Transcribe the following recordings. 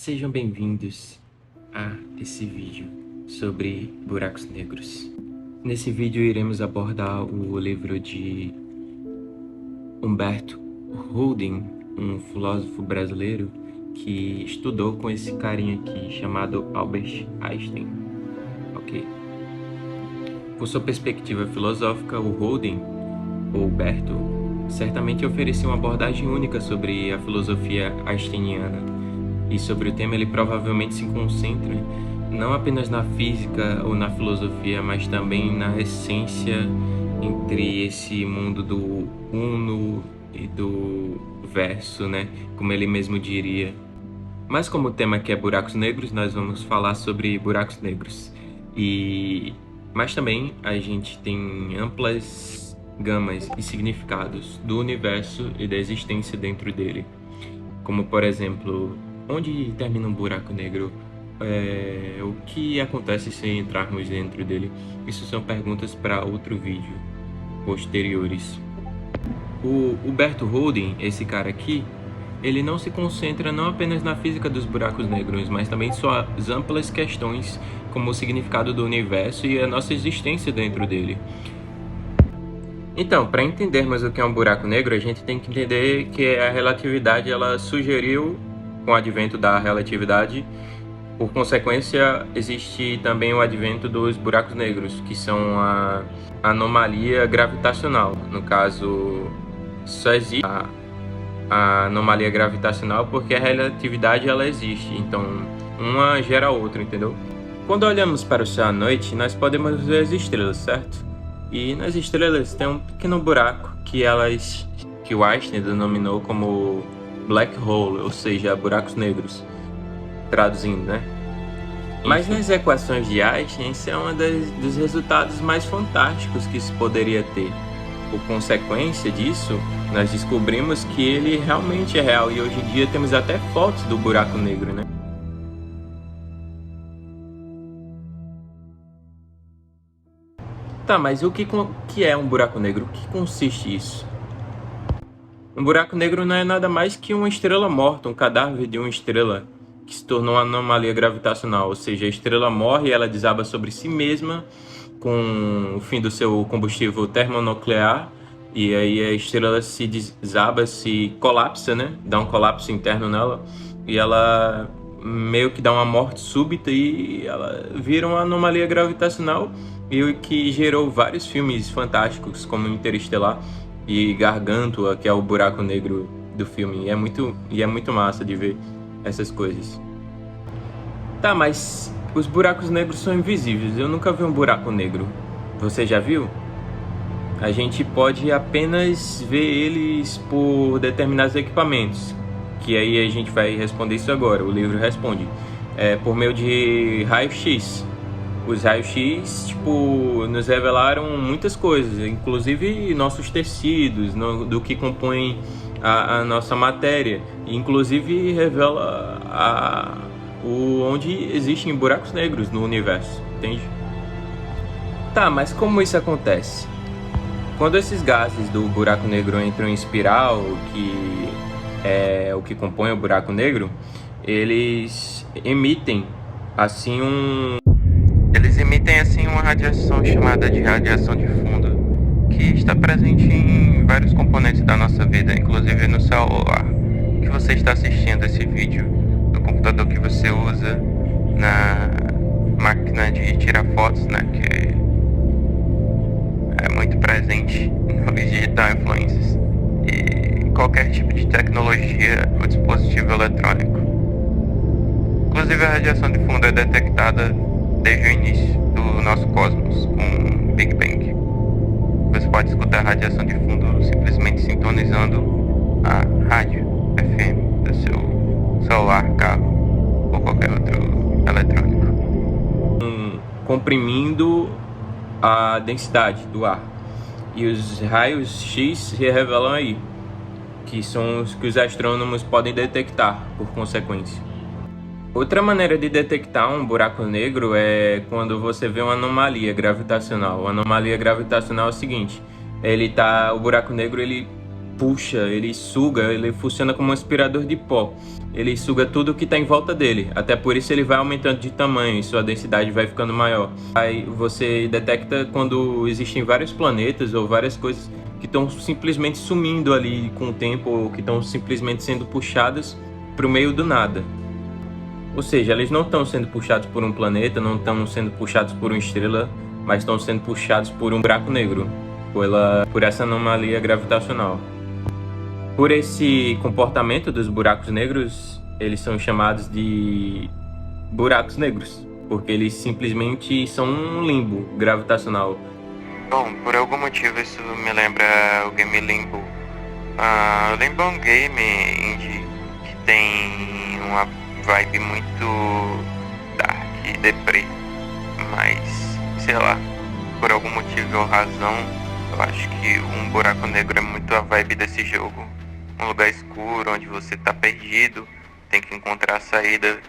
Sejam bem-vindos a esse vídeo sobre buracos negros. Nesse vídeo iremos abordar o livro de Humberto Holding, um filósofo brasileiro que estudou com esse carinha aqui chamado Albert Einstein. Ok? Por sua perspectiva filosófica, o Holding, ou Humberto, certamente oferecia uma abordagem única sobre a filosofia einsteiniana. E sobre o tema ele provavelmente se concentra não apenas na física ou na filosofia, mas também na essência entre esse mundo do uno e do verso, né? Como ele mesmo diria. Mas como o tema aqui é buracos negros, nós vamos falar sobre buracos negros. Mas também a gente tem amplas gamas e significados do universo e da existência dentro dele. Como, por exemplo, onde termina um buraco negro? O que acontece se entrarmos dentro dele? Isso são perguntas para outro vídeo posteriores. O Humberto Holding, esse cara aqui, ele não se concentra não apenas na física dos buracos negros, mas também em suas amplas questões como o significado do universo e a nossa existência dentro dele. Então, para entendermos o que é um buraco negro, a gente tem que entender que a relatividade ela sugeriu com o advento da relatividade. Por consequência, existe também o advento dos buracos negros, que são a anomalia gravitacional. No caso, só existe a anomalia gravitacional porque a relatividade ela existe, então uma gera a outra, entendeu? Quando olhamos para o céu à noite, nós podemos ver as estrelas, certo? E nas estrelas tem um pequeno buraco que o Einstein denominou como black hole, ou seja, buracos negros, traduzindo, né? Mas nas equações de Einstein, isso é um dos resultados mais fantásticos que isso poderia ter. Por consequência disso, nós descobrimos que ele realmente é real e hoje em dia temos até fotos do buraco negro, né? Tá, mas o que é um buraco negro? O que consiste isso? Um buraco negro não é nada mais que uma estrela morta, um cadáver de uma estrela que se tornou uma anomalia gravitacional, ou seja, a estrela morre e ela desaba sobre si mesma com o fim do seu combustível termonuclear, e aí a estrela se desaba, se colapsa, né? Dá um colapso interno nela e ela meio que dá uma morte súbita e ela vira uma anomalia gravitacional, e o que gerou vários filmes fantásticos como Interestelar e Gargantua, que é o buraco negro do filme. E é muito massa de ver essas coisas. Tá, mas os buracos negros são invisíveis. Eu nunca vi um buraco negro. Você já viu? A gente pode apenas ver eles por determinados equipamentos, que aí a gente vai responder isso agora. O livro responde por meio de raio-x. Os raios-x, nos revelaram muitas coisas, inclusive nossos tecidos, do que compõe a nossa matéria. E, inclusive, revela onde existem buracos negros no universo, entende? Tá, mas como isso acontece? Quando esses gases do buraco negro entram em espiral, que é o que compõe o buraco negro, eles emitem assim uma radiação chamada de radiação de fundo, que está presente em vários componentes da nossa vida, inclusive no celular que você está assistindo esse vídeo, no computador que você usa, na máquina de tirar fotos, né, que é muito presente no Digital Influencers, e qualquer tipo de tecnologia ou dispositivo eletrônico. Inclusive a radiação de fundo é detectada desde o início do nosso cosmos, com o Big Bang. Você pode escutar a radiação de fundo simplesmente sintonizando a rádio FM do seu celular, carro ou qualquer outro eletrônico. Comprimindo a densidade do ar. E os raios X se revelam aí, que são os que os astrônomos podem detectar por consequência. Outra maneira de detectar um buraco negro é quando você vê uma anomalia gravitacional. A anomalia gravitacional é o seguinte: o buraco negro ele puxa, ele suga, ele funciona como um aspirador de pó. Ele suga tudo que está em volta dele. Até por isso ele vai aumentando de tamanho e sua densidade vai ficando maior. Aí você detecta quando existem vários planetas ou várias coisas que estão simplesmente sumindo ali com o tempo, ou que estão simplesmente sendo puxadas para o meio do nada. Ou seja, eles não estão sendo puxados por um planeta, não estão sendo puxados por uma estrela, mas estão sendo puxados por um buraco negro, por essa anomalia gravitacional. Por esse comportamento dos buracos negros, eles são chamados de buracos negros, porque eles simplesmente são um limbo gravitacional. Bom, por algum motivo isso me lembra o game Limbo. Limbo é um game indie que tem uma vibe muito dark e deprê, mas sei lá, por algum motivo ou razão, eu acho que um buraco negro é muito a vibe desse jogo. Um lugar escuro onde você tá perdido, tem que encontrar a saída,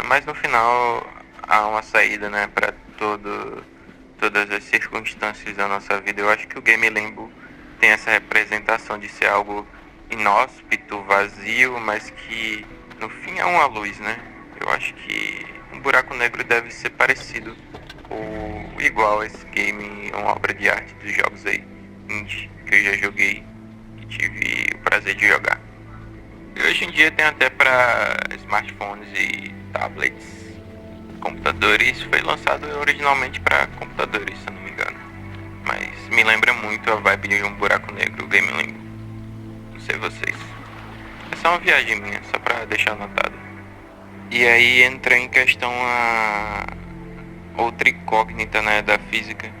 mas no final há uma saída, né, para todas as circunstâncias da nossa vida. Eu acho que o game Limbo tem essa representação de ser algo inóspito, vazio, mas que no fim é uma luz, né? Eu acho que um buraco negro deve ser parecido ou igual a esse game, uma obra de arte dos jogos aí indie que eu já joguei e tive o prazer de jogar. E hoje em dia tem até para smartphones e tablets, computadores. Foi lançado originalmente para computadores, se eu não me engano, mas me lembra muito a vibe de um buraco negro, o game Limbo. Não sei vocês. É só uma viagem minha, só pra deixar anotado. E aí entra em questão a outra incógnita, né, da física,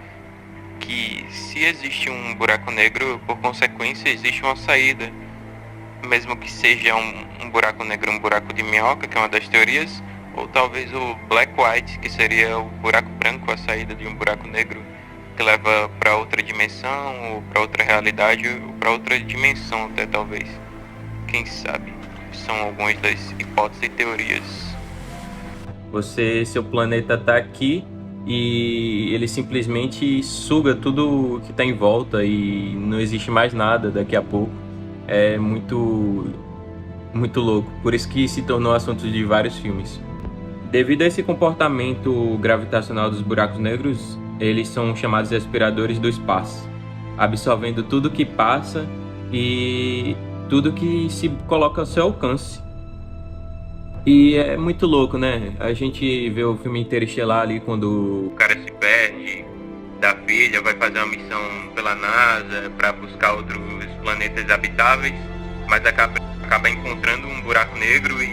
que se existe um buraco negro, por consequência existe uma saída, mesmo que seja um buraco negro, um buraco de minhoca, que é uma das teorias, ou talvez o black white, que seria o buraco branco, a saída de um buraco negro, que leva para outra dimensão, ou para outra realidade, ou para outra dimensão até talvez. Quem sabe? São algumas das hipóteses e teorias. Seu planeta tá aqui e ele simplesmente suga tudo que tá em volta e não existe mais nada daqui a pouco. É muito louco. Por isso que se tornou assunto de vários filmes. Devido a esse comportamento gravitacional dos buracos negros, eles são chamados de aspiradores do espaço, absorvendo tudo que passa e tudo que se coloca ao seu alcance. E é muito louco, né? A gente vê o filme Interestelar ali quando O cara se perde da filha, vai fazer uma missão pela NASA para buscar outros planetas habitáveis, mas acaba encontrando um buraco negro e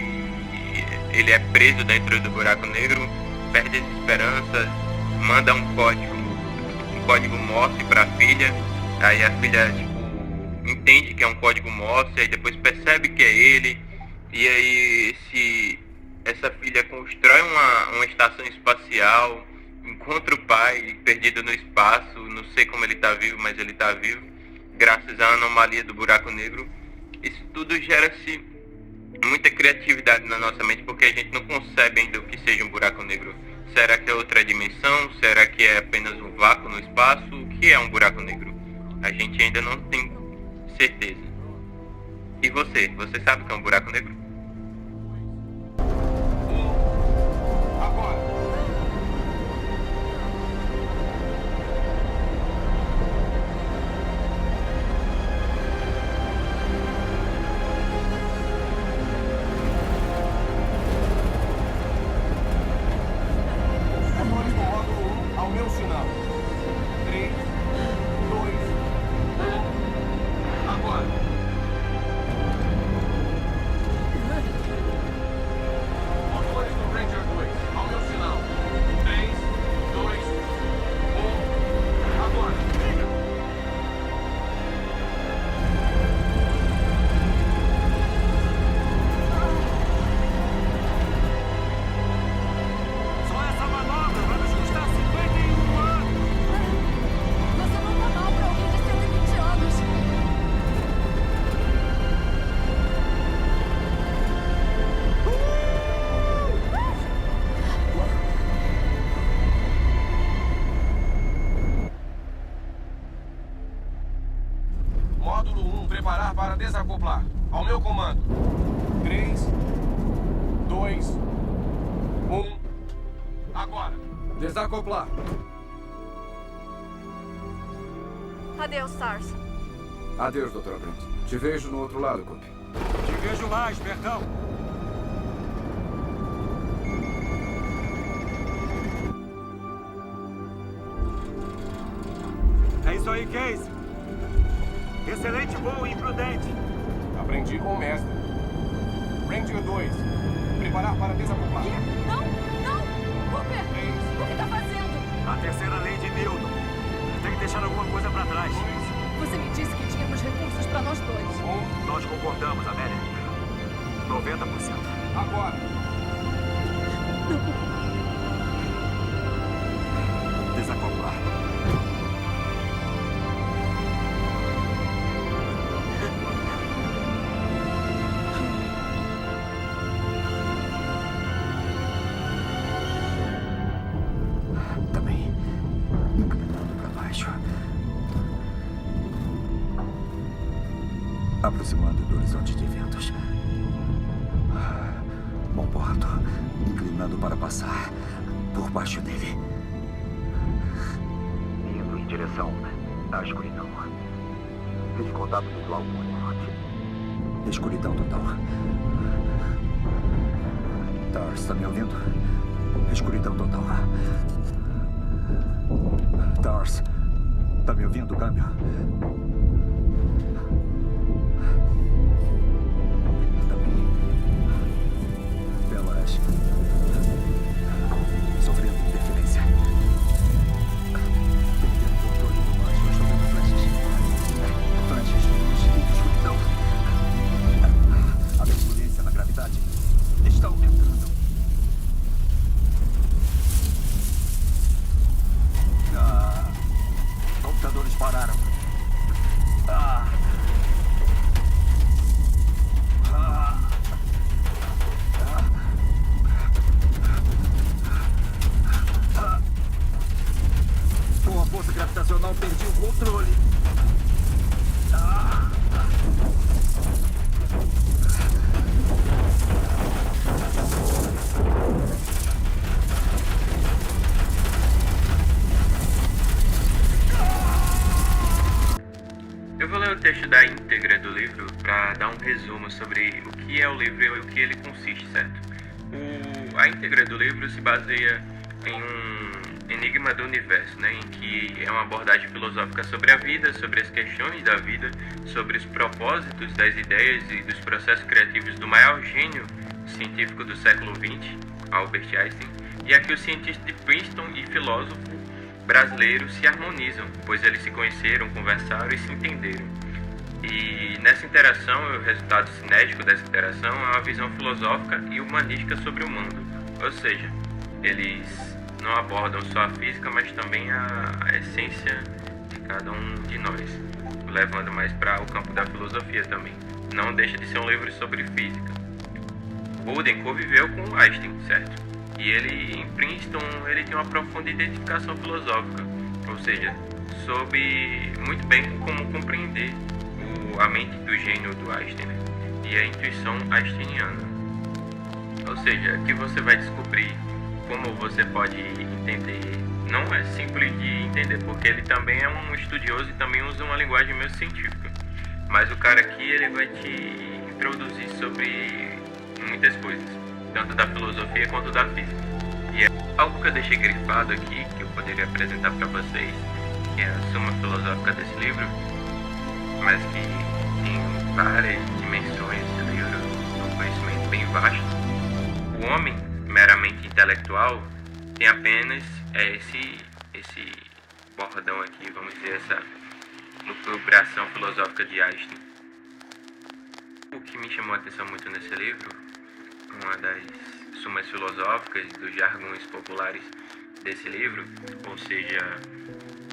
ele é preso dentro do buraco negro, perde as esperanças, manda um código Morse para a filha, aí a filha entende que é um código Morse, aí depois percebe que é ele, e aí essa filha constrói uma estação espacial, encontra o pai perdido no espaço, não sei como ele está vivo, mas ele está vivo, graças à anomalia do buraco negro. Isso tudo gera-se muita criatividade na nossa mente, porque a gente não concebe ainda o que seja um buraco negro. Será que é outra dimensão? Será que é apenas um vácuo no espaço? O que é um buraco negro? A gente ainda não tem certeza. E você sabe o que é um buraco negro? desacoplar. Ao meu comando. 3, 2, 1. Agora. Desacoplar. Adeus, SARS. Adeus, Dr. Brent. Te vejo no outro lado, Coop. Te vejo lá, espertão. É isso aí, Case. Excelente voo imprudente. Aprendi com o mestre. Ranger 2. Preparar para desacoplar. Quê? Não! Não! Cooper! 3, O que tá fazendo? A terceira lei de Newton. Tem que deixar alguma coisa pra trás. Você me disse que tínhamos recursos pra nós dois. 1. Nós concordamos, Amélia. 90%. Agora. Desacoplar. Tá bem. Inclinando para baixo. Aproximando do horizonte de ventos. Bom porto. Inclinando para passar por baixo dele. Indo em direção à escuridão. Fiz contato visual com o horizonte. Escuridão total. Tars, está me ouvindo? Escuridão total. Tars, tá me ouvindo, câmbio? Tá bem. Velas. Sofrendo interferência. Perdendo o controle do mágico, chovendo flashes. Flashes de escuridão. A turbulência na gravidade está aumentando. Computadores pararam. Com a força gravitacional, perdi o controle. Eu vou ler o texto da íntegra do livro para dar um resumo sobre o que é o livro e o que ele consiste, certo? A íntegra do livro se baseia em um enigma do universo, né, em que é uma abordagem filosófica sobre a vida, sobre as questões da vida, sobre os propósitos das ideias e dos processos criativos do maior gênio científico do século XX, Albert Einstein, e aqui os cientistas de Princeton e filósofo brasileiros se harmonizam, pois eles se conheceram, conversaram e se entenderam. E nessa interação, o resultado cinético dessa interação é uma visão filosófica e humanística sobre o mundo. Ou seja, eles não abordam só a física, mas também a essência de cada um de nós, levando mais para o campo da filosofia também. Não deixa de ser um livro sobre física. Boden conviveu com Einstein, certo? E ele, em Princeton, ele tem uma profunda identificação filosófica, ou seja, soube muito bem como compreender a mente do gênio do Einstein, né? E a intuição einsteiniana. Ou seja, aqui você vai descobrir como você pode entender. Não é simples de entender, porque ele também é um estudioso e também usa uma linguagem meio científica. Mas o cara aqui, ele vai te introduzir sobre muitas coisas, tanto da filosofia quanto da física. E é algo que eu deixei grifado aqui, que eu poderia apresentar para vocês, que é a suma filosófica desse livro, mas que tem várias dimensões esse livro, um conhecimento bem vasto. O homem meramente intelectual tem apenas esse bordão aqui, vamos dizer, essa lucubração filosófica de Einstein. O que me chamou a atenção muito nesse livro, uma das sumas filosóficas dos jargões populares desse livro, ou seja,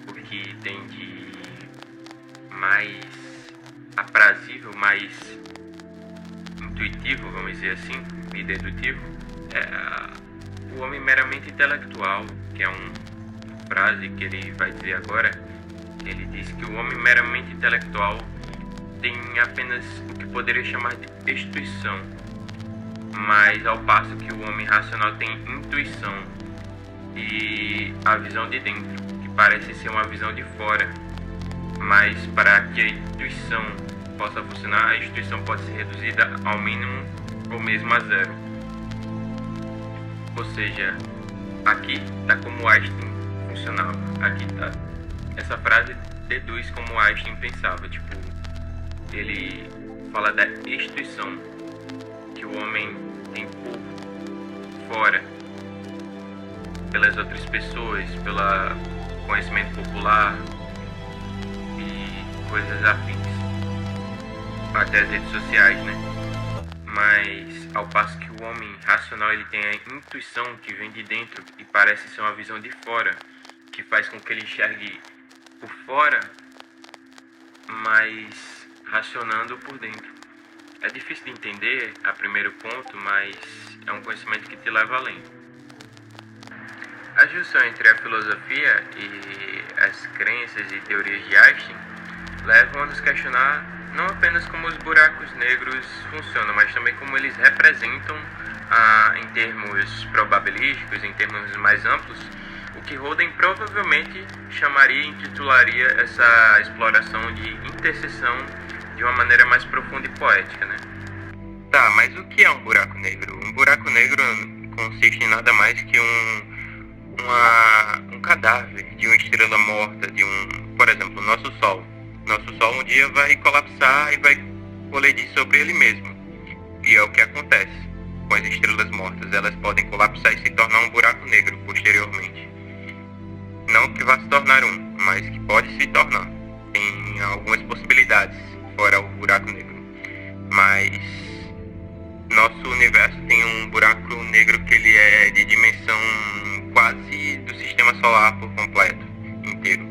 o que tem de mais aprazível, mais intuitivo, vamos dizer assim, e dedutivo, é o homem meramente intelectual, que é uma frase que ele vai dizer agora. Ele diz que o homem meramente intelectual tem apenas o que poderia chamar de intuição, mas ao passo que o homem racional tem intuição e a visão de dentro, que parece ser uma visão de fora. Mas para que a intuição possa funcionar, a intuição pode ser reduzida ao mínimo ou mesmo a zero. Ou seja, aqui está como Einstein funcionava. Aqui está. Essa frase deduz como Einstein pensava. Tipo, ele fala da intuição que o homem tem por fora, pelas outras pessoas, pelo conhecimento popular e coisas afins, até as redes sociais, né? Mas ao passo que o homem racional ele tem a intuição que vem de dentro e parece ser uma visão de fora, que faz com que ele enxergue por fora, mas racionando por dentro. É difícil de entender a primeiro ponto, mas é um conhecimento que te leva além. A junção entre a filosofia e as crenças e teorias de Einstein levam a nos questionar não apenas como os buracos negros funcionam, mas também como eles representam, em termos probabilísticos, em termos mais amplos, o que Holden provavelmente chamaria e intitularia essa exploração de interseção de uma maneira mais profunda e poética, né? Tá, mas o que é um buraco negro? Um buraco negro consiste em nada mais que um cadáver de uma estrela morta, por exemplo, o nosso Sol. Nosso Sol um dia vai colapsar e vai colidir sobre ele mesmo. E é o que acontece com as estrelas mortas. Elas podem colapsar e se tornar um buraco negro posteriormente. Não que vá se tornar um, mas que pode se tornar. Tem algumas possibilidades fora o buraco negro. Mas nosso universo tem um buraco negro que ele é de dimensão quase do sistema solar por completo, inteiro.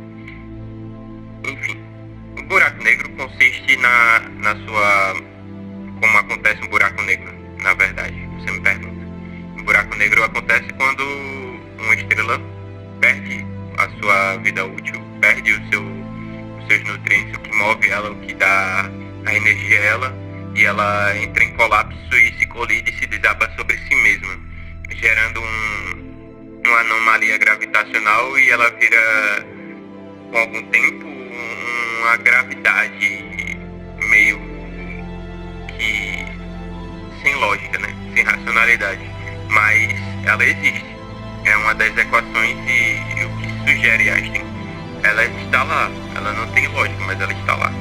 Enfim, o buraco negro consiste na sua... Como acontece um buraco negro, na verdade, você me pergunta. Um buraco negro acontece quando uma estrela perde a sua vida útil, perde os seus nutrientes, o que move ela, o que dá a energia a ela, e ela entra em colapso e se colide e se desaba sobre si mesma, gerando uma anomalia gravitacional, e ela vira, com algum tempo, uma gravidade meio que sem lógica, né? Sem racionalidade, mas ela existe. É uma das equações e o que sugere Einstein. Ela está lá, ela não tem lógica, mas ela está lá.